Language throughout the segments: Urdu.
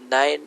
9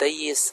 23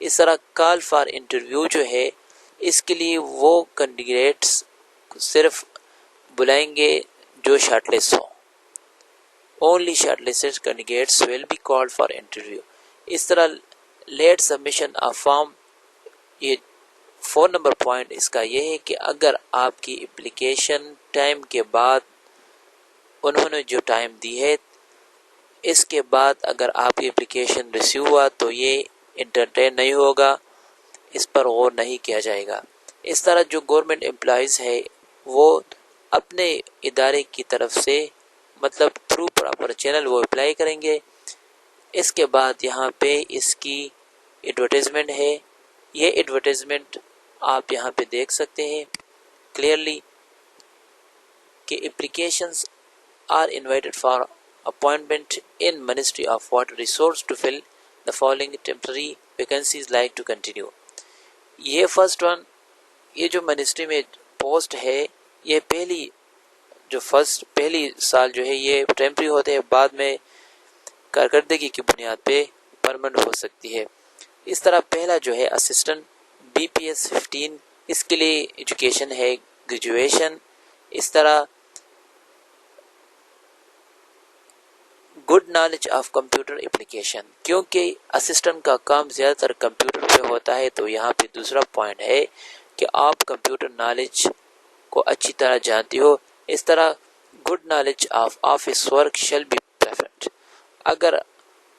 اس طرح کال فار انٹرویو جو ہے اس کے لیے وہ کینڈیڈیٹس صرف بلائیں گے جو شارٹ لسٹ ہوں. Only short listed candidates will be called for interview. اس طرح لیٹ سبمیشن آف فارم، یہ 4 نمبر پوائنٹ اس کا یہ ہے کہ اگر آپ کی اپلیکیشن ٹائم کے بعد انہوں نے جو ٹائم دی ہے اس کے بعد اگر آپ کی اپلیکیشن ریسیو ہوا تو یہ انٹرٹین نہیں ہوگا، اس پر غور نہیں کیا جائے گا. اس طرح جو گورنمنٹ امپلائیز ہے وہ اپنے ادارے کی طرف سے مطلب تھرو پراپر چینل وہ اپلائی کریں گے. اس کے بعد یہاں پہ اس کی ایڈورٹیزمنٹ ہے. یہ ایڈورٹیزمنٹ آپ یہاں پہ دیکھ سکتے ہیں کلیئرلی کہ applications are invited for appointment in ministry of water resource to fill the following temporary vacancies like to continue. یہ فرسٹ ون، یہ جو منسٹری میں پوسٹ ہے یہ پہلی سال جو ہے یہ ٹیمپری ہوتے ہیں، بعد میں کارکردگی کی بنیاد پہ پرمنٹ ہو سکتی ہے. اس طرح پہلا جو ہے اسسٹنٹ BPS 15، اس کے لیے ایجوکیشن ہے گریجویشن. اس طرح good knowledge of computer application, کیونکہ اسسٹنٹ کا کام زیادہ تر کمپیوٹر پہ ہوتا ہے تو یہاں پہ دوسرا پوائنٹ ہے کہ آپ کمپیوٹر نالج کو اچھی طرح جانتے ہو. اس طرح good knowledge of office work shall be preferred,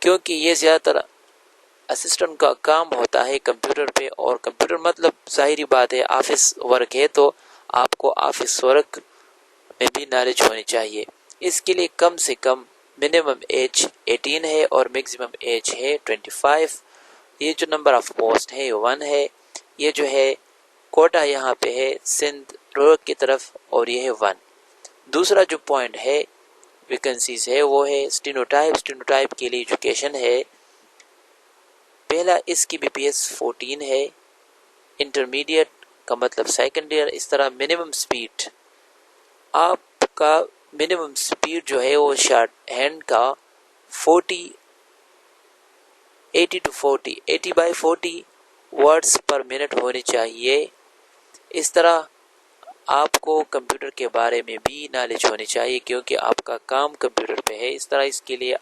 کیونکہ یہ زیادہ تر اسسٹنٹ کا کام ہوتا ہے کمپیوٹر پہ، اور کمپیوٹر مطلب ظاہری بات ہے آفس ورک ہے تو آپ کو آفس ورک میں بھی نالج ہونی چاہیے. اس کے لیے کم سے کم منیمم ایج 18 ہے اور میکسیمم ایج ہے 25. یہ جو نمبر آف پوسٹ ہے 1 ہے. یہ جو ہے کوٹا یہاں پہ ہے سندھ روڈ کی طرف اور یہ ہے 1. دوسرا جو پوائنٹ ہے ویکنسیز ہے وہ ہے اسٹینوٹائپ کے لیے ایجوکیشن ہے. پہلا اس کی BPS 14 ہے. انٹرمیڈیٹ کا مطلب سیکنڈ ایئر. اس طرح منیمم سپیڈ، آپ کا منیمم سپیڈ جو ہے وہ شارٹ ہینڈ کا 80/40 ورڈز پر منٹ ہونی چاہیے. اس طرح آپ کو کمپیوٹر کے بارے میں بھی نالج ہونی چاہیے کیونکہ آپ کا کام کمپیوٹر پہ ہے. اس طرح اس کے لیے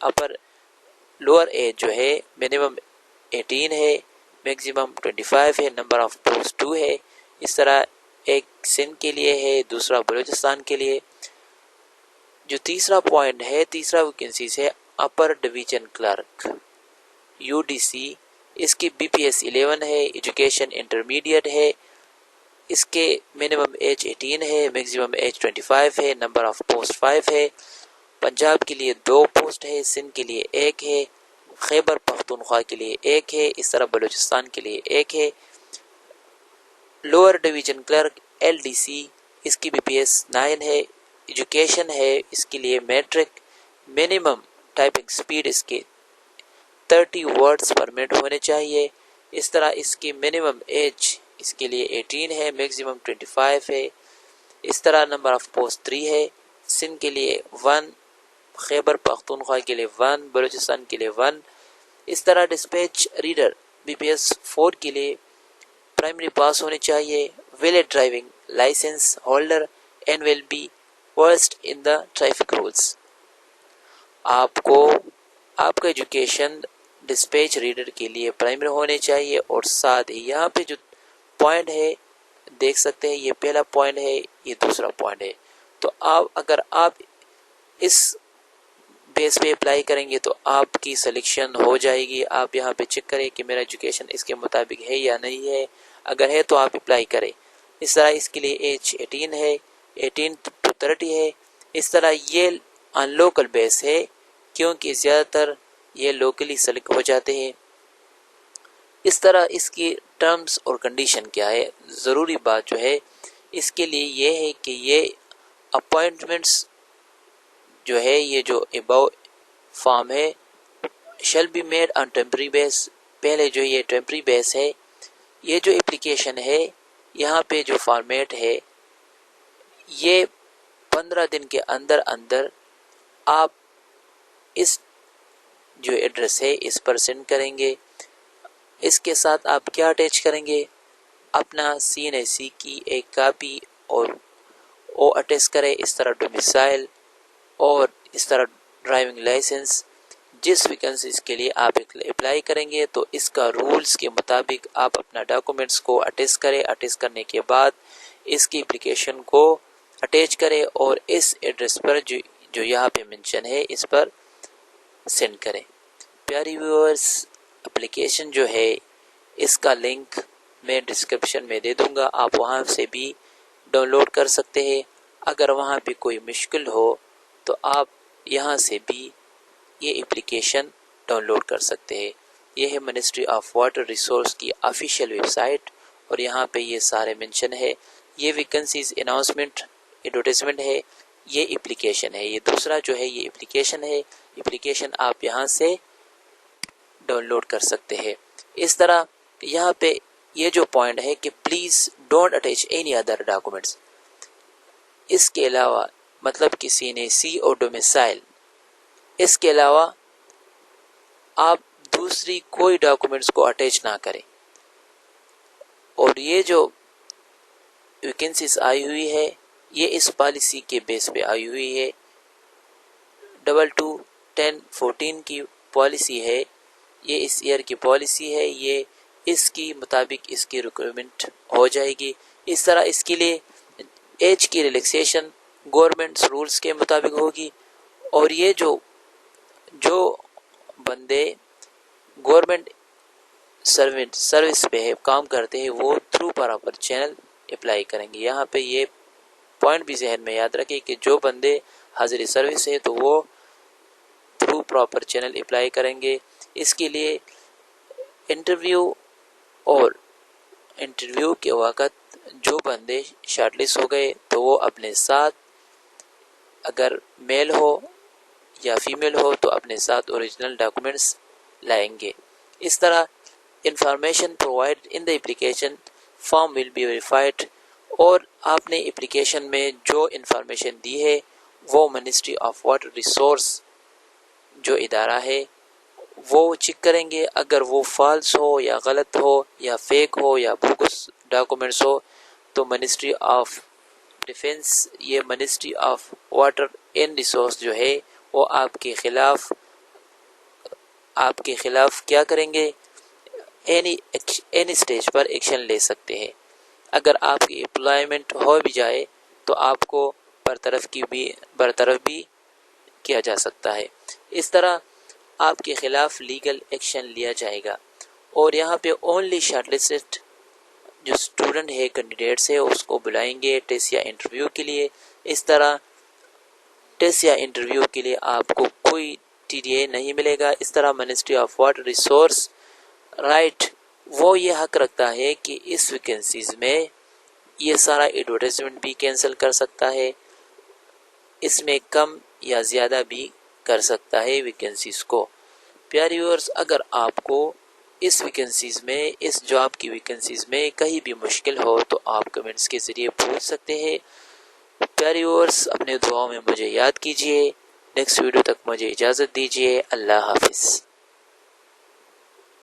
لوور ایج جو ہے منیمم 18 ہے، میکسیمم 25 ہے، نمبر آف پوسٹ 2 ہے. اس طرح ایک سندھ کے لیے ہے، دوسرا بلوچستان کے لیے. جو تیسرا پوائنٹ ہے، تیسرا ویکنسیز ہے اپر ڈویژن کلرک UDC. اس کی BPS 11 ہے، ایجوکیشن انٹرمیڈیٹ ہے. اس کے منیمم ایج 18 ہے، میکسیمم ایج 25 ہے، نمبر آف پوسٹ 5 ہے. پنجاب کے لیے 2 پوسٹ ہے، سندھ کے لیے 1 ہے، خیبر پختونخوا کے لیے 1 ہے. اس طرح بلوچستان کے لیے 1 ہے. لوور ڈویژن کلرک LDC، اس کی BPS 9 ہے، ایجوکیشن ہے اس کے لیے میٹرک. منیمم ٹائپنگ سپیڈ اس کے 30 ورڈز پر منٹ ہونے چاہیے. اس طرح اس کی منیمم ایج اس کے لیے 18 ہے، میکسیمم 25 ہے. اس طرح نمبر آف پوسٹ 3 ہے، سندھ کے لیے 1، خیبر پختونخوا کے لیے 1، بلوچستان کے لیے 1. اس طرح ڈسپیچ ریڈر BPS 4 کے لیے پرائمری پاس ہونی چاہیے. Valid driving licence holder and will be versed in the traffic rules. آپ کا ایجوکیشن ڈسپیچ ریڈر کے لیے پرائمری ہونے چاہیے. اور ساتھ ہی یہاں پہ جو پوائنٹ ہے دیکھ سکتے ہیں، یہ پہلا پوائنٹ ہے، یہ دوسرا پوائنٹ ہے. تو اگر آپ اس بیس پہ اپلائی کریں گے تو آپ کی سلیکشن ہو جائے گی. آپ یہاں پہ چیک کریں کہ میرا ایجوکیشن اس کے مطابق ہے یا نہیں ہے. اگر ہے تو آپ اپلائی کریں. اس طرح اس کے لیے ایج 18 ہے، 18 to 30 ہے. اس طرح یہ ان لوکل بیس ہے کیونکہ زیادہ تر یہ لوکلی سلیکٹ ہو جاتے ہیں. اس طرح اس کی ٹرمز اور کنڈیشن کیا ہے، ضروری بات جو ہے اس کے لیے یہ ہے کہ یہ اپوائنٹمنٹس جو ہے یہ جو ابو فارم ہے shall be made on temporary basis. پہلے جو یہ ٹیمپری بیس ہے، یہ جو اپلیکیشن ہے یہاں پہ جو فارمیٹ ہے یہ 15 دن کے اندر آپ اس جو ایڈریس ہے اس پر سینڈ کریں گے. اس کے ساتھ آپ کیا اٹیچ کریں گے؟ اپنا CNAC کی ایک کاپی اور وہ اٹیچ کرے، اس طرح ڈومیسائل اور اس طرح ڈرائیونگ لائسنس۔ جس ویکنسیز کے لیے آپ اپلائی کریں گے تو اس کا رولز کے مطابق آپ اپنا ڈاکومنٹس کو اٹیچ کریں، اٹیچ کرنے کے بعد اس کی اپلیکیشن کو اٹیچ کریں اور اس ایڈریس پر جو یہاں پہ منشن ہے اس پر سینڈ کریں۔ پیاری ویورز، اپلیکیشن جو ہے اس کا لنک میں ڈسکرپشن میں دے دوں گا، آپ وہاں سے بھی ڈاؤن لوڈ کر سکتے ہیں۔ اگر وہاں پہ کوئی مشکل ہو تو آپ یہاں سے بھی یہ اپلیکیشن ڈاؤن لوڈ کر سکتے ہیں۔ یہ ہے منسٹری آف واٹر ریسورس کی آفیشیل ویب سائٹ اور یہاں پہ یہ سارے منشن ہے۔ یہ ویکنسیز اناؤنسمنٹ ایڈورٹیزمنٹ ہے، یہ اپلیکیشن ہے۔ یہ دوسرا جو ہے یہ اپلیکیشن ہے، اپلیکیشن آپ یہاں سے ڈاؤن لوڈ کر سکتے ہیں۔ اس طرح یہاں پہ یہ جو پوائنٹ ہے کہ please don't attach any other documents, اس کے علاوہ مطلب کہ CNAC اور ڈومیسائل، اس کے علاوہ آپ دوسری کوئی ڈاکومنٹس کو اٹیچ نہ کریں۔ اور یہ جو ویکنسیز آئی ہوئی ہے یہ اس پالیسی کے بیس پہ آئی ہوئی ہے، 221014 کی پالیسی ہے، یہ اس ایئر کی پالیسی ہے، یہ اس کی مطابق اس کی ریکوائرمنٹ ہو جائے گی۔ اس طرح اس کے لیے ایج کی ریلیکسیشن گورنمنٹ رولز کے مطابق ہوگی، اور یہ جو بندے گورنمنٹ سروس پہ کام کرتے ہیں وہ تھرو پراپر چینل اپلائی کریں گے۔ یہاں پہ یہ پوائنٹ بھی ذہن میں یاد رکھیں کہ جو بندے حاضری سروس ہے تو وہ تھرو پراپر چینل اپلائی کریں گے۔ اس کے لیے انٹرویو کے وقت جو بندے شارٹ لسٹ ہو گئے تو وہ اپنے ساتھ، اگر میل ہو یا فیمیل ہو تو اپنے ساتھ اوریجنل ڈاکومنٹس لائیں گے۔ اس طرح information provide in the application form will be verified, اور آپ نے اپلیکیشن میں جو انفارمیشن دی ہے وہ منسٹری آف واٹر ریسورس جو ادارہ ہے وہ چیک کریں گے۔ اگر وہ فالس ہو یا غلط ہو یا فیک ہو یا بوگس ڈاکومنٹس ہو تو منسٹری آف ڈیفنس، یہ ministry of water and resource جو ہے وہ آپ کے خلاف کیا کریں گے؟ اینی سٹیج پر ایکشن لے سکتے ہیں۔ اگر آپ کی امپلائمنٹ ہو بھی جائے تو آپ کو برطرف بھی کیا جا سکتا ہے۔ اس طرح آپ کے خلاف لیگل ایکشن لیا جائے گا۔ اور یہاں پہ اونلی شارٹ لسٹڈ جو اسٹوڈنٹ ہے، کینڈیڈیٹس ہے، اس کو بلائیں گے ٹیسٹ یا انٹرویو کے لیے۔ اس طرح ٹیسٹ یا انٹرویو کے لیے آپ کو کوئی TDA نہیں ملے گا۔ اس طرح منسٹری آف واٹر ریسورس وہ یہ حق رکھتا ہے کہ اس ویکنسیز میں یہ سارا ایڈورٹائزمنٹ بھی کینسل کر سکتا ہے، اس میں کم یا زیادہ بھی کر سکتا ہے ویکنسیز کو۔ پیاری ویورز، اگر آپ کو اس ویکنسیز میں، اس جاب کی ویکنسیز میں کہیں بھی مشکل ہو تو آپ کمنٹس کے ذریعے پوچھ سکتے ہیں۔ پیاری ویورز، اپنے دعاؤں میں مجھے یاد کیجیے۔ نیکسٹ ویڈیو تک مجھے اجازت دیجیے۔ اللہ حافظ۔